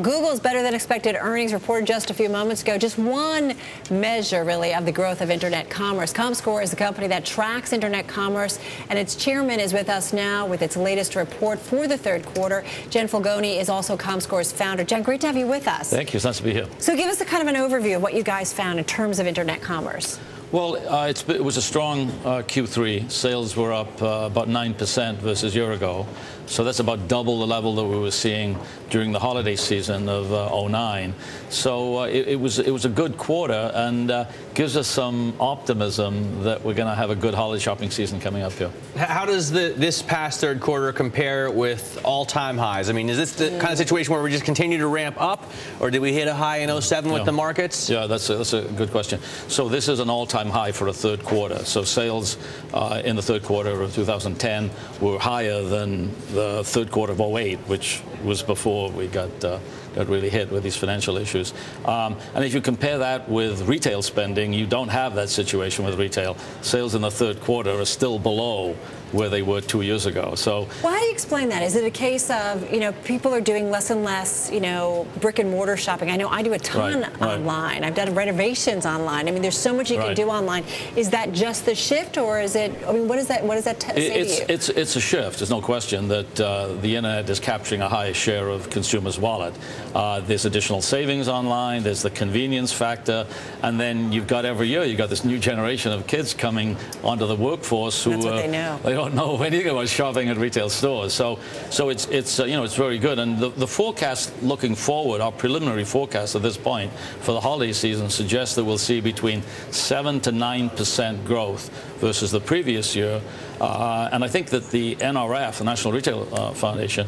Google's better than expected earnings reported just a few moments ago. Just one measure, really, of the growth of Internet commerce. ComScore is the company that tracks Internet commerce, and its chairman is with us now with its latest report for the third quarter. Gian Fulgoni is also ComScore's founder. Gian, great to have you with us. Thank you. It's nice to be here. So give us a kind of an overview of what you guys found in terms of Internet commerce. Well, it was a strong Q3. Sales were up about 9% versus a year ago. So that's about double the level that we were seeing during the holiday season of '09. So it was a good quarter, and gives us some optimism that we're going to have a good holiday shopping season coming up here. How does this past third quarter compare with all-time highs? I mean, is this the kind of situation where we just continue to ramp up, or did we hit a high in '07 with the markets? Yeah, that's a good question. So this is an all-time high for a third quarter. So sales in the third quarter of 2010 were higher than the third quarter of '08, which was before we got really hit with these financial issues. And if you compare that with retail spending, you don't have that situation with retail. Sales in the third quarter are still below where they were 2 years ago. So why do you explain that? Is it a case of, people are doing less and less, brick and mortar shopping? I know I do a ton online. I've done renovations online. I mean, there's so much you can do online. Is that just the shift, or is it, what does that say to you? It's a shift. There's no question that the internet is capturing a higher share of consumers' wallet. There's additional savings online. There's the convenience factor. And then you've got every year, you've got this new generation of kids coming onto the workforce who that's what they know. They don't know anything about shopping at retail stores. So it's very good. And the forecast looking forward, our preliminary forecast at this point for the holiday season suggests that we'll see between 7 to 9% growth versus the previous year. And I think that the NRF, the National Retail Foundation,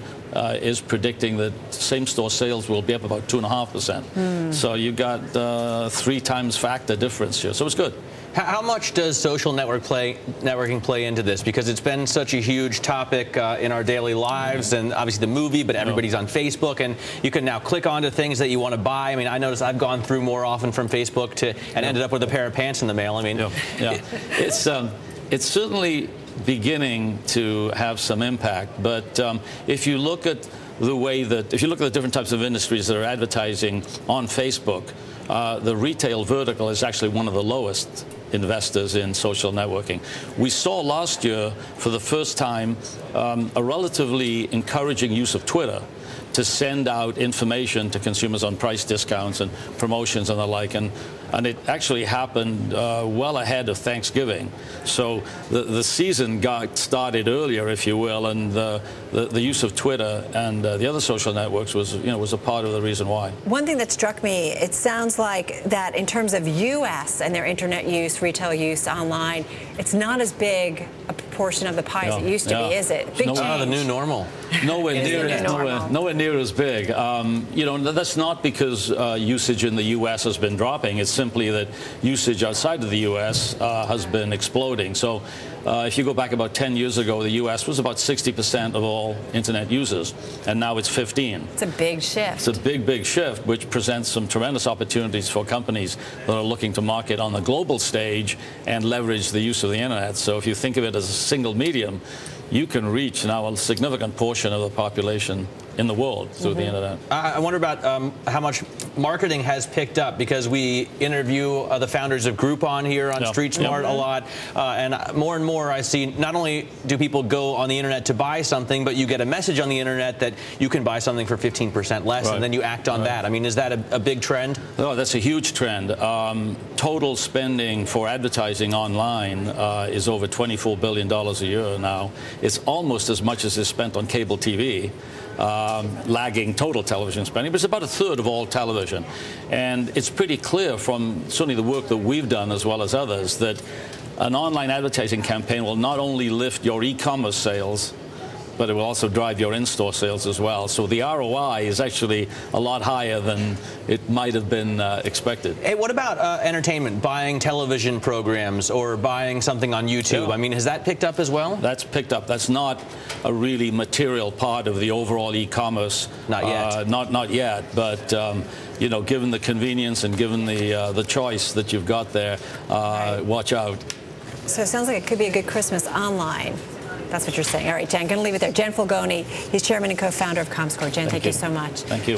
is predicting that same-store sales will be up about 2.5%. So you've got 3 times factor difference here. So it's good. How much does social networking play into this? Because it's been such a huge topic in our daily lives, and obviously the movie, but everybody's on Facebook, and you can now click onto things that you want to buy. I mean, I noticed I've gone through more often from Facebook and ended up with a pair of pants in the mail. I mean, it's certainly beginning to have some impact, but if you look at the different types of industries that are advertising on Facebook, the retail vertical is actually one of the lowest investors in social networking. We saw last year, for the first time, a relatively encouraging use of Twitter to send out information to consumers on price discounts and promotions and the like, and it actually happened well ahead of Thanksgiving. So the season got started earlier, if you will, and the use of Twitter and the other social networks was a part of the reason why. One thing that struck me, it sounds like that in terms of U.S. and their internet use, retail use online, it's not as big a proportion of the pie as it used to be, is it? Big change. The new normal. Nowhere near as big. That's not because usage in the U.S. has been dropping. It's simply that usage outside of the U.S. has been exploding. So if you go back about 10 years ago, the U.S. was about 60% of all internet users, and now it's 15%. It's a big shift. It's a big shift, which presents some tremendous opportunities for companies that are looking to market on the global stage and leverage the use of the internet. So if you think of it as a single medium, you can reach now a significant portion of the population in the world through the internet. I wonder about how much marketing has picked up, because we interview the founders of Groupon here on Street Smart a lot, and more I see not only do people go on the internet to buy something, but you get a message on the internet that you can buy something for 15% less, and then you act on that. I mean, is that a big trend? No, that's a huge trend. Total spending for advertising online is over $24 billion a year now. It's almost as much as is spent on cable TV. Lagging total television spending, but it's about a third of all television. And it's pretty clear from certainly the work that we've done as well as others that an online advertising campaign will not only lift your e-commerce sales, but it will also drive your in-store sales as well. So the ROI is actually a lot higher than it might have been expected. Hey, what about entertainment, buying television programs or buying something on YouTube? Yeah. I mean, has that picked up as well? That's picked up. That's not a really material part of the overall e-commerce. Not yet. Not yet, but given the convenience and given the choice that you've got there, watch out. So it sounds like it could be a good Christmas online. That's what you're saying. All right, Gian, going to leave it there. Gian Fulgoni, he's chairman and co-founder of ComScore. Gian, thank you so much. Thank you.